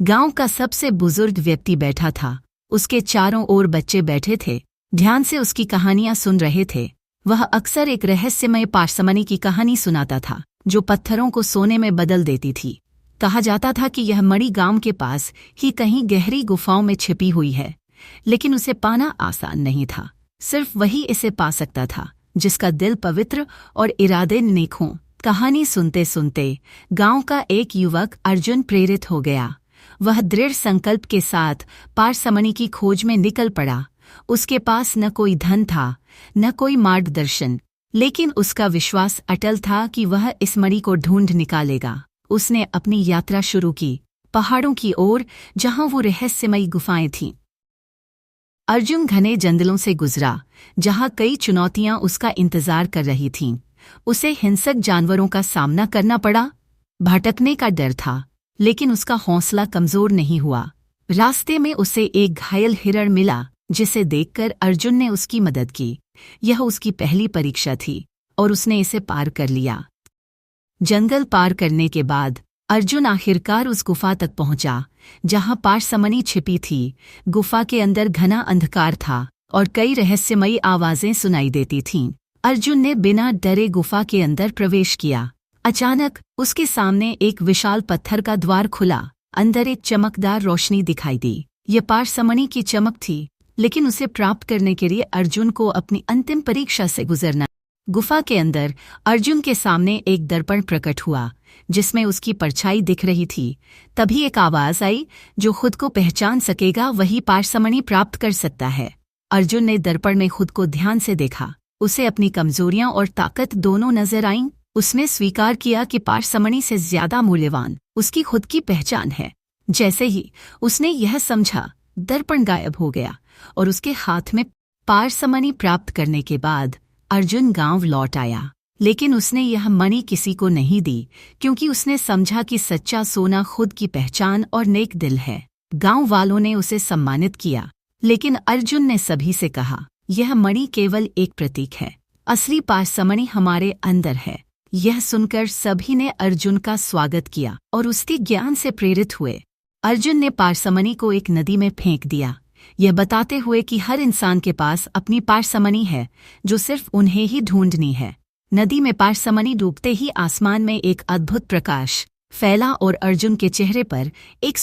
गांव का सबसे बुजुर्ग व्यक्ति बैठा था। उसके चारों ओर बच्चे बैठे थे, ध्यान से उसकी कहानियां सुन रहे थे। वह अक्सर एक रहस्यमय पारसमणि की कहानी सुनाता था, जो पत्थरों को सोने में बदल देती थी। कहा जाता था कि यह मणि गांव के पास ही कहीं गहरी गुफाओं में छिपी हुई है, लेकिन उसे पाना आसान नहीं था। सिर्फ वही इसे पा सकता था, जिसका दिल पवित्र और इरादे नेक हों। कहानी सुनते सुनते गांव का एक युवक अर्जुन प्रेरित हो गया। वह दृढ़ संकल्प के साथ पारसमणि की खोज में निकल पड़ा। उसके पास न कोई धन था, न कोई मार्गदर्शन, लेकिन उसका विश्वास अटल था कि वह इस मणि को ढूंढ निकालेगा। उसने अपनी यात्रा शुरू की, पहाड़ों की ओर, जहां वो रहस्यमयी गुफाएं थीं। अर्जुन घने जंगलों से गुजरा, जहां कई चुनौतियां उसका इंतजार कर रही थीं। उसे हिंसक जानवरों का सामना करना पड़ा, भटकने का डर था, लेकिन उसका हौसला कमजोर नहीं हुआ। रास्ते में उसे एक घायल हिरण मिला, जिसे देखकर अर्जुन ने उसकी मदद की। यह उसकी पहली परीक्षा थी, और उसने इसे पार कर लिया। जंगल पार करने के बाद अर्जुन आखिरकार उस गुफा तक पहुंचा, जहां पारसमणि छिपी थी। गुफा के अंदर घना अंधकार था, और कई रहस्यमयी आवाजें सुनाई देती थीं। अर्जुन ने बिना डरे गुफा के अंदर प्रवेश किया। अचानक उसके सामने एक विशाल पत्थर का द्वार खुला। अंदर एक चमकदार रोशनी दिखाई दी। यह पारसमणि की चमक थी, लेकिन उसे प्राप्त करने के लिए अर्जुन को अपनी अंतिम परीक्षा से गुजरना। गुफा के अंदर अर्जुन के सामने एक दर्पण प्रकट हुआ, जिसमें उसकी परछाई दिख रही थी। तभी एक आवाज आई, जो खुद को पहचान सकेगा वही पारसमणि प्राप्त कर सकता है। अर्जुन ने दर्पण में खुद को ध्यान से देखा। उसे अपनी कमजोरियां और ताकत दोनों नजर आईं। उसने स्वीकार किया कि पारसमणि से ज्यादा मूल्यवान उसकी खुद की पहचान है। जैसे ही उसने यह समझा, दर्पण गायब हो गया, और उसके हाथ में पारसमणि प्राप्त करने के बाद अर्जुन गांव लौट आया। लेकिन उसने यह मणि किसी को नहीं दी, क्योंकि उसने समझा कि सच्चा सोना खुद की पहचान और नेक दिल है। गांव वालों ने उसे सम्मानित किया, लेकिन अर्जुन ने सभी से कहा, यह मणि केवल एक प्रतीक है, असली पारसमणि हमारे अंदर है। यह सुनकर सभी ने अर्जुन का स्वागत किया और उसके ज्ञान से प्रेरित हुए। अर्जुन ने पारसमणि को एक नदी में फेंक दिया, यह बताते हुए कि हर इंसान के पास अपनी पारसमणि है, जो सिर्फ उन्हें ही ढूंढनी है। नदी में पारसमणि डूबते ही आसमान में एक अद्भुत प्रकाश फैला, और अर्जुन के चेहरे पर एक